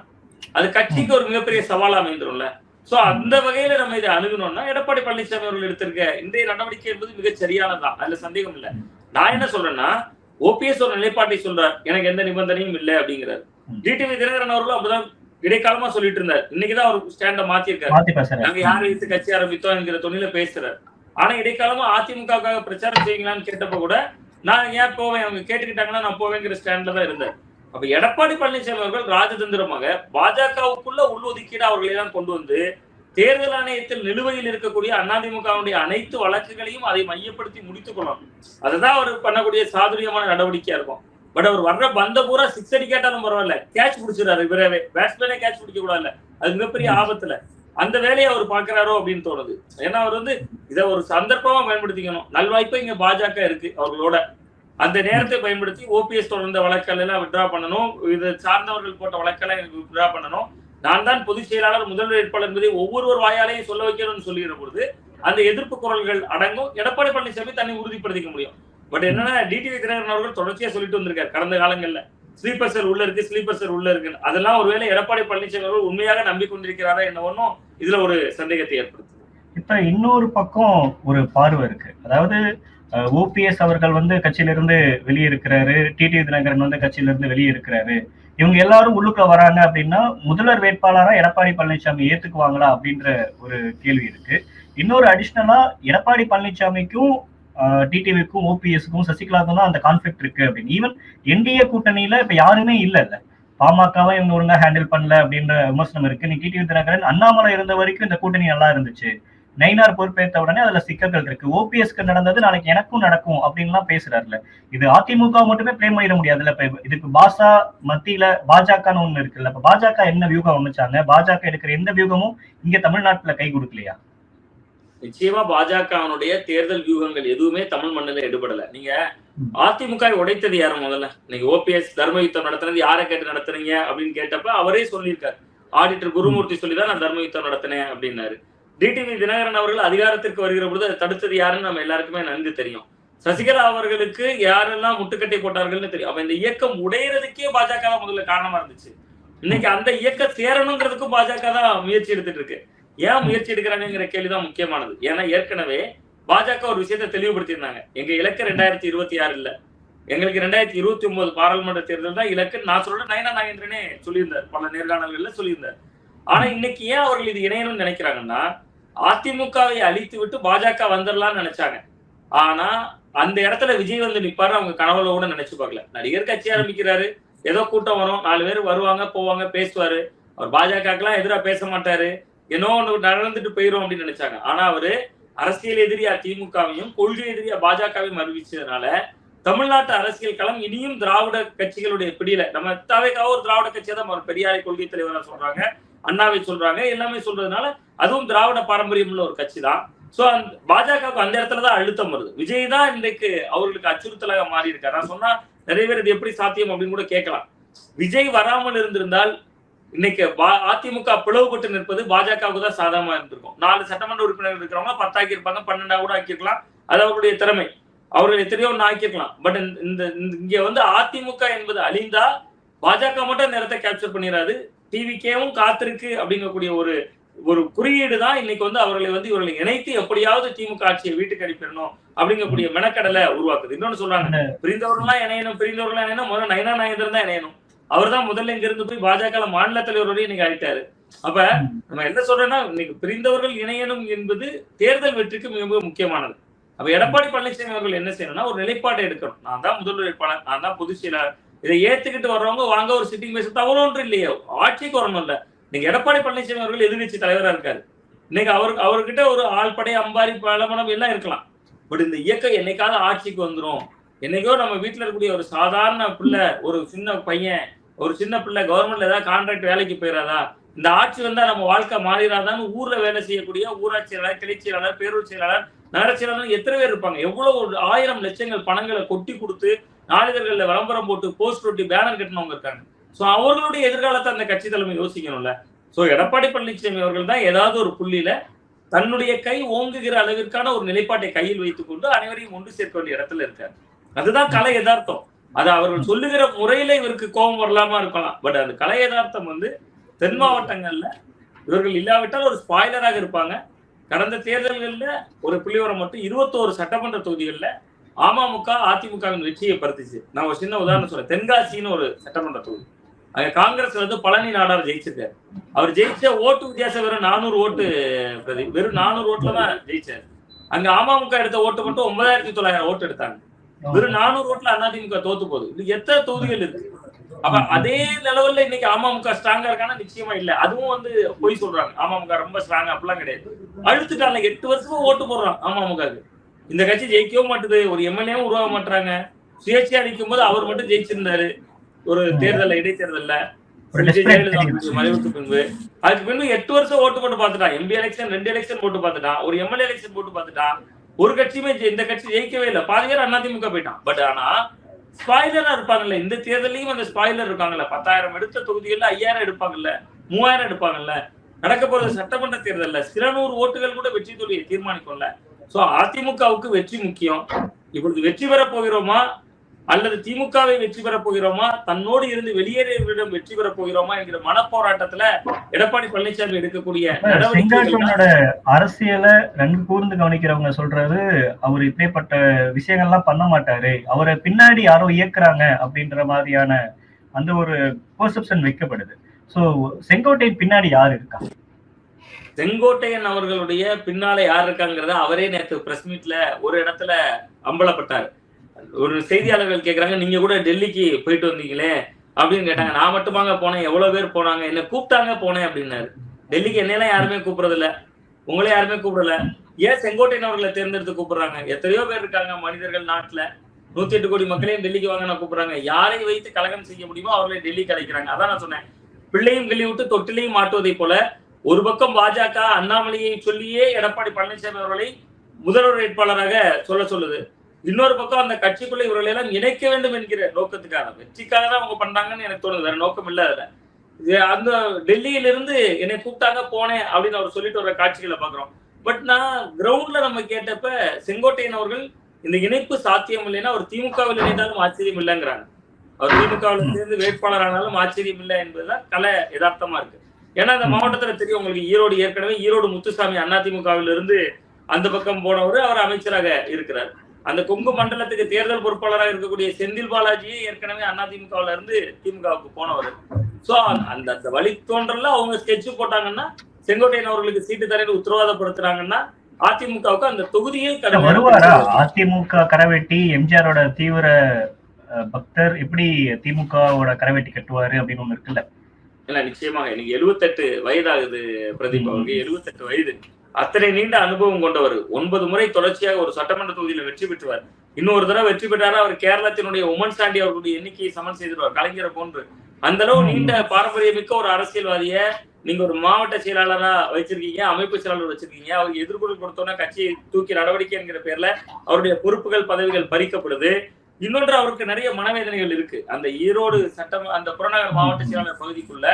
அது கட்சிக்கு ஒரு மிகப்பெரிய சவாலா அமைந்துரும்ல. சோ அந்த வகையில நம்ம இதை அணுகணும்னா எடப்பாடி பழனிசாமி அவர்கள் எடுத்திருக்க இன்றைய நடவடிக்கை என்பது மிகச் சரியானதான். அதுல சந்தேகம் இல்லை. நான் என்ன சொல்றேன்னா, ஓபிஎஸ் ஒரு நிலைப்பாட்டை சொல்றார், எனக்கு எந்த நிபந்தனையும் இல்லை அப்படிங்கிறார். டிடிவி தினகரன் அவர்களும் அப்படிதான் இடைக்காலமா சொல்லிட்டு இருந்தார். இன்னைக்குதான் அவர் ஸ்டாண்ட மாத்திருக்காரு. நாங்க யாரை வைத்து கட்சி ஆரம்பித்தோம் என்கிற துணியில பேசுறாரு. ஆனா இடைக்காலமா அதிமுகவுக்காக பிரச்சாரம் செய்யுங்களான்னு கேட்டப்ப கூட நான் ஏன் போவேன், அவங்க கேட்டுக்கிட்டாங்கன்னா நான் போவேங்கிற ஸ்டாண்ட்ல தான் இருந்தார். அப்ப எடப்பாடி பழனிசாமி அவர்கள் ராஜதந்திரமாக பாஜகவுக்குள்ள உள்ஒதுக்கீடு அவர்களை தான் கொண்டு வந்து தேர்தல் ஆணையத்தில் நிலுவையில் இருக்கக்கூடிய அதிமுகவுடைய அனைத்து வழக்குகளையும் அதை மையப்படுத்தி முடித்துக் கொள்ளணும். அதுதான் அவர் பண்ணக்கூடிய சாதுரியமான நடவடிக்கையா இருக்கும். பட் அவர் வர்ற பந்த பூரா 6 அடி கேட்டாலும் பரவாயில்ல, கேட்ச் பிடிச்சிடாரு. இவரவே பேட்ஸ்மேனே கேட்ச் பிடிக்க கூடாது. அது மிகப்பெரிய ஆபத்துல அந்த வேலையை அவர் பாக்குறாரோ அப்படின்னு தோணுது. ஏன்னா அவர் வந்து இதை ஒரு சந்தர்ப்பமா பயன்படுத்திக்கணும். நல்வாய்ப்பு இங்க பாஜக இருக்கு அவர்களோட. அந்த நேரத்தை பயன்படுத்தி ஓபிஎஸ் தொடர்ந்த வழக்கல் எல்லாம் வித்ரா பண்ணணும். இதை சார்ந்தவர்கள் போட்ட வழக்கெல்லாம் எனக்கு வித்ரா பண்ணணும். நான் தான் பொதுச் செயலாளர் முதல் வேட்பாளர் என்பதை ஒவ்வொருவர் வாயாலையும் சொல்ல வைக்கணும்னு சொல்லுகிற பொழுது அந்த எதிர்ப்பு குரல்கள் அடங்கும். எடப்பாடி பழனிசாமி தன்னை உறுதிப்படுத்திக்க முடியும். பட் என்னன்னா, டிடிவி தினகரன் அவர்கள் தொடர்ச்சியா சொல்லிட்டு வந்திருக்காரு கடந்த காலங்கள்ல, ஸ்லீப்பர் செல் உள்ள இருக்கு, ஸ்லீப்பர் செல் உள்ள இருக்குன்னு. அதெல்லாம் ஒருவேளை எடப்பாடி பழனிசாமி அவர்கள் உண்மையாக நம்பிக்கொண்டிருக்கிறாரா என்ன ஒன்னும் இதுல ஒரு சந்தேகத்தை ஏற்படுத்தும். இப்ப இன்னொரு பக்கம் ஒரு பார்வை இருக்கு. அதாவது ஓபிஎஸ் அவர்கள் வந்து கட்சியிலிருந்து வெளியே இருக்கிறாரு, டிடிவி தினகரன் வந்து கட்சியிலிருந்து வெளியே இருக்கிறாரு. இவங்க எல்லாரும் உள்ளுக்குள்ள வராங்க அப்படின்னா முதல்வர் வேட்பாளரா எடப்பாடி பழனிசாமி ஏத்துக்குவாங்களா அப்படின்ற ஒரு கேள்வி இருக்கு. இன்னொரு அடிஷ்னலா எடப்பாடி பழனிசாமிக்கும் டிடிவிக்கும் ஓபிஎஸ்க்கும் சசிகலாவுக்கும் தான் அந்த கான்ஃபிளிக்ட் இருக்கு அப்படின்னு. ஈவன் என்டிஏ கூட்டணியில இப்ப யாருமே இல்ல. பாமகவை இவங்க ஒழுங்கா ஹேண்டில் பண்ணல அப்படின்ற விமர்சனம் இருக்கு. நீ டிடிவி தினகரன் அண்ணாமலை இருந்த வரைக்கும் இந்த கூட்டணி நல்லா இருந்துச்சு, நயினார் பொறுப்பேற்ற உடனே அதுல சிக்கல்கள் இருக்கு, ஓபிஎஸ்க்கு நடந்தது நாளைக்கு எனக்கும் நடக்கும் அப்படின்லாம் பேசுறாருல. இது அதிமுக மட்டுமே பிளேம் பண்ணிட முடியாதுல்ல. இப்ப இதுக்கு பாசா மத்தியில பாஜகன்னு ஒண்ணு இருக்குல்ல. இப்ப பாஜக என்ன வியூகம் அமைச்சாங்க, பாஜக எடுக்கிற எந்த வியூகமும் இங்க தமிழ்நாட்டுல கை கொடுக்கலையா? நிச்சயமா பாஜகவனுடைய தேர்தல் வியூகங்கள் எதுவுமே தமிழ் மண்ணில எடுபடல. நீங்க அதிமுக உடைத்தது யாரும் முதல்ல? நீங்க ஓபிஎஸ் தர்ம யுத்தம் நடத்தினது யாரை கேட்டு நடத்துறீங்க அப்படின்னு கேட்டப்ப அவரே சொல்லியிருக்காரு. ஆடிட்டர் குருமூர்த்தி சொல்லிதான் நான் தர்ம யுத்தம் நடத்தினேன் அப்படின்னாரு. டிடிவி தினகரன் அவர்கள் அதிகாரத்திற்கு வருகிற பொழுது அதை தடுத்தது யாருன்னு நம்ம எல்லாருக்குமே நன்கு தெரியும். சசிகலா அவர்களுக்கு யாரெல்லாம் முட்டுக்கட்டை போட்டார்கள்னு தெரியும். அப்ப இந்த இயக்கம் உடையறதுக்கே பாஜக தான் முதல்ல காரணமா இருந்துச்சு. இன்னைக்கு அந்த இயக்கம் சேரணுங்கிறதுக்கும் பாஜக தான் முயற்சி எடுத்துட்டு இருக்கு. ஏன் முயற்சி எடுக்கிறாங்கிற கேள்விதான் முக்கியமானது. ஏன்னா ஏற்கனவே பாஜக ஒரு விஷயத்தை தெளிவுபடுத்தியிருந்தாங்க. எங்க இலக்கு 2026 இல்ல, எங்களுக்கு 2029 பாராளுமன்ற தேர்தல் தான் இலக்கு. நான் சொல்றேன், நயனா நாகேந்திரனே சொல்லியிருந்தார், பல நேர்காணல்கள்ல சொல்லியிருந்தார். ஆனா இன்னைக்கு ஏன் அவர்கள் இது இணையணும்னு நினைக்கிறாங்கன்னா, அதிமுகவை அழித்து விட்டு பாஜக வந்துடலாம்னு நினைச்சாங்க. ஆனா அந்த இடத்துல விஜய் வந்து நிப்பாரு அவங்க கனவுல கூட நினைச்சு பார்க்கல. நடிகர் கட்சி ஆரம்பிக்கிறாரு, ஏதோ கூட்டம் வரும், 4 பேர் வருவாங்க போவாங்க பேசுவாரு, அவர் பாஜகக்கெல்லாம் எதிராக பேச மாட்டாரு, ஏன்னோ ஒண்ணு நடந்துட்டு போயிரும் அப்படின்னு நினைச்சாங்க. ஆனா அவரு அரசியல் எதிரியா திமுகவையும் கொள்கை எதிரியா பாஜகவையும் அறிவிச்சதுனால தமிழ்நாட்டு அரசியல் களம் இனியும் திராவிட கட்சிகளுடைய பிடியில. நம்ம தவைக்காக ஒரு திராவிட கட்சியா தான் பெரியாரை கொள்கை தலைவரா சொல்றாங்க, அண்ணாவை சொல்றாங்க, எல்லாமே சொல்றதுனால அதுவும் திராவிட பாரம்பரியம் உள்ள ஒரு கட்சி தான். சோ அந்த பாஜகவுக்கு அந்த இடத்துலதான் அழுத்தம் வருது. விஜய் தான் இன்றைக்கு அவர்களுக்கு அச்சுறுத்தலாக மாறி இருக்காரு. நான் சொன்னா நிறைய பேர் இது எப்படி சாத்தியம் அப்படின்னு கூட கேட்கலாம். விஜய் வராமல் இருந்திருந்தால் இன்னைக்கு அதிமுக பிளவுபட்டு நிற்பது பாஜகவுக்கு தான் சாதகமா இருந்திருக்கும். 4 சட்டமன்ற உறுப்பினர்கள் இருக்கிறவங்க 10 ஆக்கியிருப்பாங்க, 12 கூட ஆக்கியிருக்கலாம். அது அவர்களுடைய திறமை, அவர்கள் எத்தனையோ ஒன்று ஆக்கியிருக்கலாம். பட் இந்த இங்க வந்து அதிமுக என்பது அழிந்தா பாஜக மட்டும் நேரத்தை கேப்சர் பண்ணிடாது, டிவிகேவும் காத்திருக்கு அப்படிங்கக்கூடிய ஒரு குறியீடு தான் இன்னைக்கு வந்து அவர்களை வந்து இவர்களை இணைத்து எப்படியாவது திமுக ஆட்சியை வீட்டுக்கு அனுப்பிடணும் அப்படிங்கக்கூடிய மெனக்கடலை உருவாக்குது. இன்னொன்னு சொல்றாங்க, பிரிந்தவர்கள்லாம் இணையணும், பிரிந்தவர்கள்லாம் இணையணும், முதல்ல நயனா நாகேந்திரன் தான் இணையணும். அவர் தான் முதல்ல இங்க இருந்து போய் பாஜக மாநில தலைவரோடய இன்னைக்கு ஆயிட்டாரு. அப்ப நம்ம என்ன சொல்றோம்னா, இன்னைக்கு பிரிந்தவர்கள் இணையணும் என்பது தேர்தல் வெற்றிக்கு மிக மிக முக்கியமானது. அப்ப எடப்பாடி பழனிசாமி அவர்கள் என்ன செய்யணும்னா ஒரு நிலைப்பாட்டை எடுக்கணும். நான் தான் முதல்வர் வேட்பாளர், நான் தான் பொதுச் செயலாளர், இதை ஏத்துக்கிட்டு வர்றவங்க வாங்க ஒரு சிட்டிங் பேச தவறு ஒன்று இல்லையோ, ஆட்சிக்கு வரணும் இல்ல. நீங்க எடப்பாடி பழனிசாமி அவர்கள் எதிர்கட்சி தலைவரா இருக்காரு. இன்னைக்கு அவர்கிட்ட ஒரு ஆள்படை அம்பாரி பலமனம் எல்லாம் இருக்கலாம். பட் இந்த இயக்கம் என்னைக்காவது ஆட்சிக்கு வந்துடும். என்னைக்கோ நம்ம வீட்டுல இருக்கக்கூடிய ஒரு சாதாரண பிள்ளை, ஒரு சின்ன பையன், ஒரு சின்ன பிள்ளை கவர்மெண்ட்ல ஏதாவது கான்ட்ராக்ட் வேலைக்கு போயிடாதா, இந்த ஆட்சி வந்தா நம்ம வாழ்க்கை மாறிடாதான்னு ஊர்ல வேலை செய்யக்கூடிய ஊராட்சி செயலாளர், கிளை செயலாளர், பேரூர் செயலாளர், நகர செயலாளர் எத்தனை பேர் இருப்பாங்க. எவ்வளவு 1000 லட்சங்கள் பணங்களை கொட்டி கொடுத்து நாளிதழ்கள்ல விளம்பரம் போட்டு போஸ்ட் ஒட்டி பேனர் கட்டினவங்க இருக்காங்க. சோ அவர்களுடைய எதிர்காலத்தை அந்த கட்சி தலைமை யோசிக்கணும்ல. சோ எடப்பாடி பழனிசாமி அவர்கள் தான் ஏதாவது ஒரு புள்ளியில தன்னுடைய கை ஓங்குகிற அளவிற்கான ஒரு நிலைப்பாட்டை கையில் வைத்துக் கொண்டு அனைவரையும் ஒன்று சேர்க்க வேண்டிய இடத்துல இருக்காரு. அதுதான் கலை யதார்த்தம். அது அவர்கள் சொல்லுகிற முறையில இவருக்கு கோபம் வரலாமா இருக்கலாம். பட் அந்த கலை யதார்த்தம் வந்து தென் மாவட்டங்கள்ல இவர்கள் இல்லாவிட்டால் ஒரு ஸ்பாய்லராக இருப்பாங்க. கடந்த தேர்தல்கள்ல ஒரு புள்ளிவரம் மட்டும் 21 சட்டமன்ற தொகுதிகள்ல அமமுக அதிமுகவின் வெற்றியை பருத்துச்சு. நான் ஒரு சின்ன உதாரணம் சொல்றேன். தென்காசின்னு ஒரு சட்டமன்ற தொகுதி, அங்க காங்கிரஸ் வந்து பழனி நாடார் ஜெயிச்சிருக்காரு. அவர் ஜெயிச்ச ஓட்டு வித்தியாசம் வெறும் 400 ஓட்டு, வெறும் 400 ஓட்டுல தான் ஜெயிச்சாரு. அங்க அமமுக எடுத்த ஓட்டு மட்டும் 9900 ஓட்டு எடுத்தாங்க. வெறும் 400 ஓட்டுல அதிமுக தோத்து போகுது. இது எத்தனை தொகுதிகள் இருக்கு? அப்ப அதே லெவல்ல இன்னைக்கு அமமுக ஸ்ட்ராங்கா இருக்கானா? நிச்சயமா இல்ல. அதுவும் வந்து போய் சொல்றாங்க அமமுக ரொம்ப ஸ்ட்ராங்கா, அப்படிலாம் கிடையாது. அழுத்துட்டாங்க. 8 வருஷமா ஓட்டு போடுறான் அமமுகவுக்கு. இந்த கட்சி ஜெயிக்கவும் மாட்டுது, ஒரு எம்எல்ஏவும் உருவாக மாட்டாங்க. சுயேட்சையா நிற்கும் போது அவர் மட்டும் ஜெயிச்சிருந்தாரு ஒரு தேர்தல்ல, இடைத்தேர்தல்ல மறைவுக்கு பின்பு. அதுக்கு பின்பு 8 வருஷம் ஓட்டு போட்டு பார்த்துட்டான். எம்பி எலெக்ஷன் 2 எலெக்ஷன் போட்டு பார்த்துட்டான், ஒரு எம்எல்ஏ எலெக்ஷன் போட்டு பார்த்துட்டான். ஒரு கட்சியுமே இந்த கட்சி ஜெயிக்கவே இல்லை. பாதி பேர் அதிமுக போயிட்டான். பட் ஆனா ஸ்பாய்லரா இருப்பாங்கல்ல, இந்த தேர்தலையும் அந்த ஸ்பாய்லர் இருக்காங்கல்ல. 10,000 எடுத்த தொகுதிகள்ல 5000 எடுப்பாங்கல்ல, 3000 எடுப்பாங்கல்ல. நடக்க போறது சட்டமன்ற தேர்தல்ல சில 100 ஓட்டுகள் கூட வெற்றி தோல்வியை தீர்மானிக்கும்ல. சோ அதிமுகவுக்கு வெற்றி முக்கியம். இப்பொழுது வெற்றி பெற போகிறோமா, அல்லது திமுகவை வெற்றி பெறப் போகிறோமா, தன்னோடு இருந்து வெளியேறியவர்களிடம் வெற்றி பெறப் போகிறோமா என்கிற மனப்போராட்டத்துல எடப்பாடி பழனிசாமி எடுக்கக்கூடிய செங்காட்டனோட அரசியலை நன்கு கூர்ந்து கவனிக்கிறவங்க சொல்றது, அவர் இப்படிப்பட்ட விஷயங்கள்லாம் பண்ண மாட்டாரு, அவரை பின்னாடி யாரோ இயக்குறாங்க அப்படின்ற மாதிரியான அந்த ஒரு பெர்செப்ஷன் வைக்கப்படுது. சோ செங்கோட்டையின் பின்னாடி யார் இருக்கா? செங்கோட்டையன் அவர்களுடைய பின்னால யார் இருக்காங்கிறத அவரே நேற்று பிரஸ் மீட்ல ஒரு இடத்துல அம்பலப்பட்டார். ஒரு செய்தியாளர்கள் கேக்குறாங்க, நீங்க கூட டெல்லிக்கு போயிட்டு வந்தீங்களே அப்படின்னு கேட்டாங்க. நான் மட்டுமாங்க போனேன், எவ்வளவு பேர் போனாங்க, என்ன கூப்பிட்டாங்க போனேன் அப்படின்னாரு. டெல்லிக்கு என்னெல்லாம் யாருமே கூப்பிடுறது இல்ல, உங்களே யாருமே கூப்பிடல. ஏன் செங்கோட்டையன் அவர்களை தேர்ந்தெடுத்து கூப்பிடுறாங்க? எத்தனையோ பேர் இருக்காங்க மனிதர்கள் நாட்டுல. 108 கோடி மக்களையும் டெல்லிக்கு வாங்க நான் கூப்பிடுறாங்க. யாரை வைத்து கலகம் செய்ய முடியுமோ அவர்களை டெல்லிக்கு அழைக்கிறாங்க. அதான் நான் சொன்னேன், பிள்ளையும் கிள்ளி விட்டு தொட்டிலையும் மாட்டுவதை போல ஒரு பக்கம் பாஜக அண்ணாமலையை சொல்லியே எடப்பாடி பழனிசாமி அவர்களை முதல்வர் வேட்பாளராக சொல்லுது. இன்னொரு பக்கம் அந்த கட்சிக்குள்ள இவர்களை எல்லாம் இணைக்க வேண்டும் என்கிற நோக்கத்துக்காக, வெற்றிக்காக தான் அவங்க பண்றாங்கன்னு எனக்கு தோணுது, வேற நோக்கம் இல்ல அதுல. அந்த டெல்லியிலிருந்து என்னை கூப்பிட்டாங்க போனேன் அப்படின்னு அவர் சொல்லிட்டு வர காட்சிகளை பாக்குறோம். பட் நான் கிரவுண்ட்ல நம்ம கேட்டப்ப செங்கோட்டையன் அவர்கள் இந்த இணைப்பு சாத்தியம் இல்லைன்னா அவர் திமுகவில் இணைந்தாலும் ஆச்சரியம் இல்லைங்கிறாங்க. அவர் திமுகவில் சேர்ந்து வேட்பாளர் ஆனாலும் ஆச்சரியம் இல்லை என்பதுதான் கலை யதார்த்தமா இருக்கு. ஏன்னா இந்த மாவட்டத்துல தெரியும் உங்களுக்கு, ஈரோடு ஏற்கனவே ஈரோடு முத்துசாமி அதிமுகவில் இருந்து அந்த பக்கம் போனவர், அவர் அமைச்சராக இருக்கிறார். அந்த கொங்கு மண்டலத்துக்கு தேர்தல் பொறுப்பாளராக இருக்கக்கூடிய செந்தில் பாலாஜியே ஏற்கனவே அதிமுகவுல இருந்து திமுகவுக்கு போனவர். சோ அந்த வழித்தோன்றல அவங்க ஸ்கெட்ச் போட்டாங்கன்னா, செங்கோட்டையன் அவர்களுக்கு சீட்டு தரேன்னு உத்தரவாதப்படுத்துறாங்கன்னா அதிமுகவுக்கு அந்த தொகுதியில் வருவாரா? அதிமுக கரவெட்டி எம்ஜிஆரோட தீவிர பக்தர் எப்படி திமுகவோட கரவெட்டி கட்டுவாரு அப்படின்னு ஒண்ணு இருக்குல்ல? இல்ல, நிச்சயமாக. எனக்கு 78 வயதாகுது பிரதீப் அவருக்கு, 78 வயது. அத்தனை நீண்ட அனுபவம் கொண்டவர். 9 முறை தொடர்ச்சியாக ஒரு சட்டமன்ற தொகுதியில வெற்றி பெற்றுவார். இன்னொரு தடவை வெற்றி பெற்றாரா அவர் கேரளத்தினுடைய உமன் சாண்டி அவர்களுடைய எண்ணிக்கையை சமன் செய்திருவார், கலைஞரை போன்று. அந்த அளவு நீண்ட பாரம்பரியமிக்க ஒரு அரசியல்வாதிய நீங்க ஒரு மாவட்ட செயலாளரா வச்சிருக்கீங்க, அமைப்பு செயலாளர் வச்சிருக்கீங்க. அவருக்கு எதிர்குரல் கொடுத்தோன்னா கட்சியை தூக்கி நடவடிக்கை என்கிற பேர்ல அவருடைய பொறுப்புகள் பதவிகள் பறிக்கப்படுது. இன்னொன்று, அவருக்கு நிறைய மனவேதனைகள் இருக்கு. அந்த ஈரோடு அந்த புறநகர் மாவட்ட செயலாளர் பகுதிக்குள்ள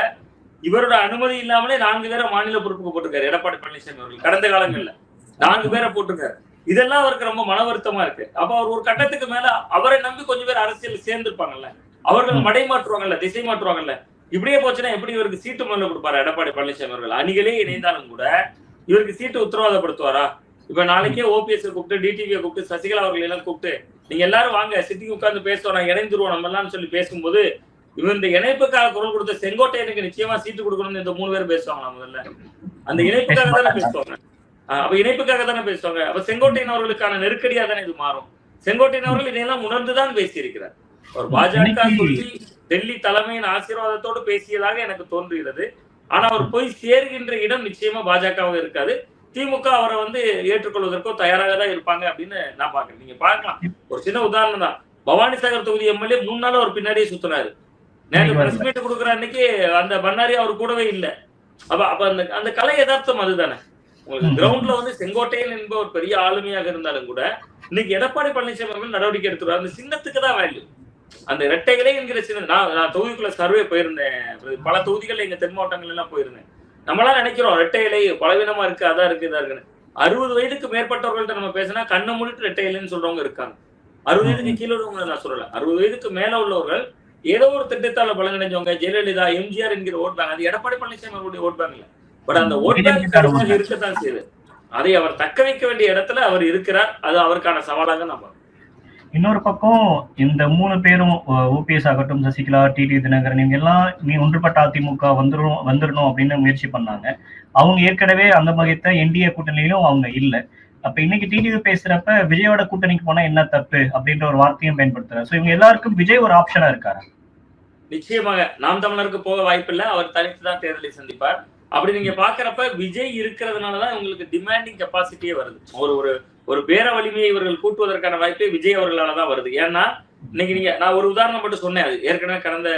இவரோட அனுமதி இல்லாமலே 4 பேரை மாநில பொறுப்புக்கு போட்டிருக்காரு எடப்பாடி பழனிசாமி அவர்கள். கடந்த காலங்கள்ல 4 பேரை போட்டிருக்காரு. இதெல்லாம் அவருக்கு ரொம்ப மன வருத்தமா இருக்கு. அப்ப அவர் ஒரு கட்டத்துக்கு மேல அவரை நம்பி கொஞ்சம் பேர் அரசியல் சேர்ந்திருப்பாங்கல்ல, அவர்கள் மடை மாற்றுவாங்கல்ல, திசை மாற்றுவாங்கல்ல. இப்படியே போச்சுன்னா எப்படி இவருக்கு சீட்டு முதல்ல கொடுப்பாரு எடப்பாடி பழனிசாமி அவர்கள்? அணிகளே இணைந்தாலும் கூட இவருக்கு சீட்டு உத்தரவாதப்படுத்துவாரா? இப்ப நாளைக்கே ஓபிஎஸ் கூப்பிட்டு, டிடிவியை கூப்பிட்டு, சசிகலா அவர்கள் எல்லாம் கூப்பிட்டு நீங்க எல்லாரும் வாங்க சிட்டிக்கு உட்கார்ந்து பேசுவோம், நான் இணைந்துருவோம் நம்ம எல்லாம் சொல்லி பேசும்போது, இவன் இந்த இணைப்புக்காக குரல் கொடுத்த செங்கோட்டையனுக்கு நிச்சயமா சீட்டு கொடுக்கணும்னு இந்த 3 பேர் பேசுவாங்களா? முதல்ல அந்த இணைப்புக்காக தானே பேசுவாங்க. அப்ப இணைப்புக்காக தானே பேசுவாங்க. அப்ப செங்கோட்டையன் அவர்களுக்கான நெருக்கடியா தானே இது மாறும். செங்கோட்டையன் அவர்கள் இதையெல்லாம் உணர்ந்துதான் பேசியிருக்கிறார். அவர் பாஜக சொல்லி டெல்லி தலைமையின் ஆசீர்வாதத்தோடு பேசியதாக எனக்கு தோன்றுகிறது. ஆனா அவர் போய் சேர்கின்ற இடம் நிச்சயமா பாஜகவாக இருக்காது. திமுக அவரை ஏற்றுக்கொள்வதற்கோ தயாராக தான் இருப்பாங்க அப்படின்னு நான் பாக்குறேன். நீங்க பார்க்கலாம், ஒரு சின்ன உதாரணம் தான். பவானி சாகர் தொகுதி எம்எல்ஏ 3 நாள் அவர் பின்னாடியே சுத்தினாரு. நேற்று பிரஸ் மீட் கொடுக்குற அன்னைக்கு அந்த பண்ணாரி அவர் கூடவே இல்லை. அப்ப அந்த கலை யதார்த்தம் அதுதானே. உங்களுக்கு கிரவுண்ட்ல செங்கோட்டையன் என்பவர் பெரிய ஆளுமையாக இருந்தாலும் கூட இன்னைக்கு எடப்பாடி பழனிசாமி அவர்கள் நடவடிக்கை எடுத்துருவார். அந்த சின்னத்துக்கு தான் வேல்யூ. அந்த இரட்டைகளே என்கிற சின்னம். நான் தொகுதிக்குள்ள சர்வே போயிருந்தேன், பல தொகுதிகள் எங்க தென் மாவட்டங்கள் எல்லாம் போயிருந்தேன். நம்மளாம் நினைக்கிறோம் ரெட்டை இலை பலவீனமா இருக்கு, அதான் இருக்கு, இதா இருக்குன்னு. 60 வயதுக்கு மேற்பட்டவர்கள்ட்ட நம்ம பேசினா கண்ணை மூடிட்டு ரெட்டை இலைன்னு சொல்றவங்க இருக்காங்க. 60 வயதுக்கு கீழே உள்ளவங்க நான் சொல்லல, 60 வயதுக்கு மேல உள்ளவர்கள் ஏதோ ஒரு திட்டத்தால பலனடைஞ்சவங்க. ஜெயலலிதா, எம்ஜிஆர் என்கிற ஓட் பேங்க், அது எடப்பாடி பழனிசாமி அவருடைய ஓட் பேங்க் இல்ல. பட் அந்த ஓட் பேங்க் இருக்கத்தான் செய்யுது. அதை அவர் தக்க வைக்க வேண்டிய இடத்துல அவர் இருக்கிறார். அது அவருக்கான சவாலாக நம்ம. இன்னொரு பக்கம் இந்த 3 பேரும் ஓபிஎஸ் ஆகட்டும், சசிகலா, டிடி தினகரன், இவங்க எல்லாம் நீ ஒன்றுபட்ட அதிமுக வந்துடணும் அப்படின்னு முயற்சி பண்ணாங்க. அவங்க ஏற்கனவே அந்த வகைத்த என்டிஏ கூட்டணியிலும் அவங்க இல்லை. அப்ப இன்னைக்கு டிடிவி பேசுறப்ப விஜயோட கூட்டணிக்கு போனா என்ன தப்பு அப்படின்ற ஒரு வார்த்தையும் பயன்படுத்துறாரு. சோ இவங்க எல்லாருக்கும் விஜய் ஒரு ஆப்ஷனா இருக்காரு. நிச்சயமாக நாம் தமிழருக்கு போக வாய்ப்பில்லை, அவர் தனித்துதான் தேர்தலை சந்திப்பார். அப்படி நீங்க பாக்குறப்ப விஜய் இருக்கிறதுனாலதான் உங்களுக்கு டிமாண்டிங் கெப்பாசிட்டியே வருது. ஒரு பேர வலிமையை இவர்கள் கூட்டுவதற்கான வாய்ப்பே விஜய் அவர்களாலதான் வருது. ஏன்னா இன்னைக்கு நான் ஒரு உதாரணம் மட்டும் சொன்னேன், அது ஏற்கனவே கடந்த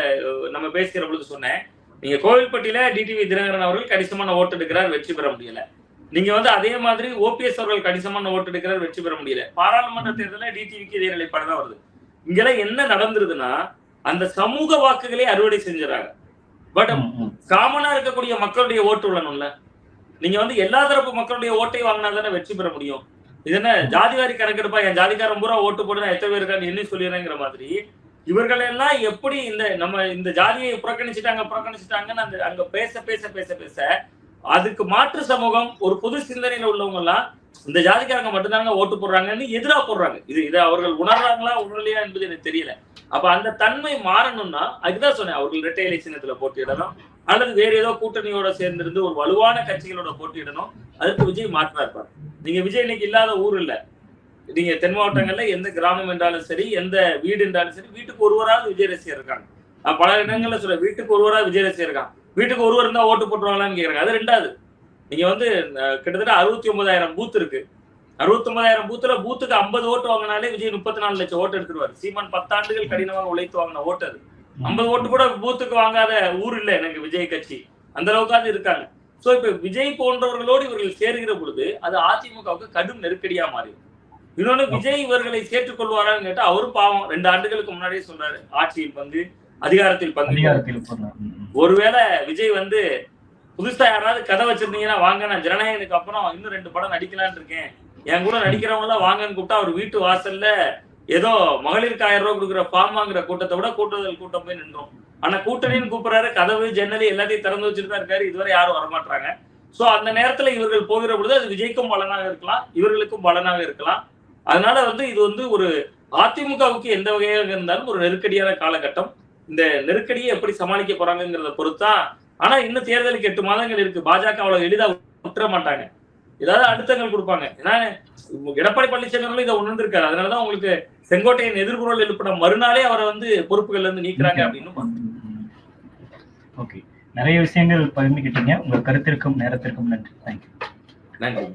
நம்ம பேசுகிற பொழுது சொன்னேன். நீங்க கோவில்பட்டியில டிடிவி தினகரன் அவர்கள் கணிசமான ஓட்டு எடுக்கிறார், வெற்றி பெற முடியல. நீங்க அதே மாதிரி ஓபிஎஸ் அவர்கள் கணிசமான ஓட்டு எடுக்கிறார், வெற்றி பெற முடியல. பாராளுமன்ற தேர்தலில் டிடிவிக்கு இதே நிலைப்பாடு தான் வருது. இங்கெல்லாம் என்ன நடந்துருதுன்னா, அந்த சமூக வாக்குகளே அறுவடை செஞ்சுறாங்க. பட் காமனா இருக்கக்கூடிய மக்களுடைய ஓட்டு உள்ளணும்ல. நீங்க எல்லா தரப்பு மக்களுடைய ஓட்டை வாங்கினா தானே வெற்றி பெற முடியும். இது என்ன ஜாதிவாரி கணக்கெடுப்பா, என் ஜாதிக்காரன் பூரா ஓட்டு போட்டு நான் எத்தனை பேர் இருக்கான்னு எண்ணி சொல்லிடுறேங்கிற மாதிரி இவர்கள் எல்லாம் எப்படி இந்த ஜாதியை புறக்கணிச்சுட்டாங்கன்னு அங்க பேச பேச பேச பேச அதுக்கு மாற்று சமூகம் ஒரு பொது சிந்தனையில உள்ளவங்க எல்லாம் இந்த ஜாதிக்காரங்க மட்டும்தாங்க ஓட்டு போடுறாங்கன்னு எதிரா போடுறாங்க. இது அவர்கள் உணர்றாங்களா உணரலையா என்பது எனக்கு தெரியல. அப்ப அந்த தன்மை மாறணும்னா அதுதான் சொன்னேன், அவர்கள் இரட்டை இலை சின்னத்துல போட்டியிடணும் அல்லது வேற ஏதோ கூட்டணியோட சேர்ந்திருந்து ஒரு வலுவான கட்சிகளோட போட்டியிடணும். அதுக்கு விஜய் மாற்றா இருப்பார். நீங்க விஜய் இன்னைக்கு இல்லாத ஊர் இல்ல. நீங்க தென் மாவட்டங்கள்ல எந்த கிராமம் என்றாலும் சரி, எந்த வீடு என்றாலும் சரி, வீட்டுக்கு ஒருவராவது விஜய் ரசிகர் இருக்காங்க. நான் பல இடங்கள்ல சொல்றேன், வீட்டுக்கு ஒருவராவது விஜய் ரசிகர் இருக்காங்க. வீட்டுக்கு ஒருவர் இருந்தா ஓட்டு போட்டுருவாங்களான்னு கேக்குறாங்க. அது ரெண்டாவது. நீங்க கிட்டத்தட்ட 69,000 பூத் இருக்கு. 69,000 பூத்துக்கு 50 ஓட்டு வாங்கினாலே விஜய் 34 லட்சம் ஓட்டு எடுத்துருவாரு. சீமான் 10 ஆண்டுகள் கடினமாக உழைத்து வாங்கின ஓட்டு அது. 50 ஓட்டு கூட பூத்துக்கு வாங்காத ஊர் இல்ல எனக்கு விஜய் கட்சி. அந்த அளவுக்காவது இருக்காங்க. சோ இப்ப விஜய் போன்றவர்களோடு இவர்கள் சேருகிற பொழுது அது அதிமுகவுக்கு கடும் நெருக்கடியா மாறி. இன்னொன்னு, விஜய் இவர்களை சேர்த்துக்கொள்வாரான்னு கேட்டா அவரும் பாவம் 2 ஆண்டுகளுக்கு முன்னாடியே சொல்றாரு, ஆட்சியில் அதிகாரத்தில் பங்கு. ஒருவேளை விஜய் புதுசா யாராவது கதை வச்சிருந்தீங்கன்னா வாங்க, நான் ஜனநாயகனுக்கு அப்புறம் இன்னும் 2 படம் நடிக்கலான்னு இருக்கேன், என் கூட நடிக்கிறவங்க எல்லாம் வாங்கன்னு கூப்பிட்டா அவர் வீட்டு வாசல்ல ஏதோ மகளிருக்கு 1000 ரூபாய் கொடுக்குற ஃபார்ம் வாங்குற கூட்டத்தை விட கூட்டம் போய் நின்றோம். ஆனா கூட்டணின்னு கூப்பிடுறாரு, கதவு ஜன்னல் எல்லாத்தையும் திறந்து வச்சுட்டு தான் இருக்காரு. இதுவரை யாரும் வரமாட்டாங்க. சோ அந்த நேரத்துல இவர்கள் போகிற பொழுது அது விஜய்க்கும் பலனாக இருக்கலாம், இவர்களுக்கும் பலனாக இருக்கலாம். அதனால இது ஒரு அதிமுகவுக்கு எந்த வகையாக இருந்தாலும் ஒரு நெருக்கடியான காலகட்டம். இந்த நெருக்கடியை எப்படி சமாளிக்க போறாங்கிறத பொறுத்தான். ஆனா இன்னும் தேர்தலுக்கு 8 மாதங்கள் இருக்கு. பாஜக அவ்வளவு எளிதா விட்டுற மாட்டாங்க, ஏதாவது அழுத்தங்கள் கொடுப்பாங்க. ஏன்னா எடப்பாடி பழனிசாமி இதை உணர்ந்திருக்காரு. அதனாலதான் உங்களுக்கு செங்கோட்டையின் எதிர்குரல் எழுப்பின மறுநாளே அவரை பொறுப்புகள்ல இருந்து நீக்குறாங்க அப்படின்னு. ஓகே, நிறைய விஷயங்கள் பகிர்ந்துக்கிட்டீங்க. உங்க கருத்திற்கும் நேரத்திற்கும் நன்றி. தேங்க்யூ. நன்றி.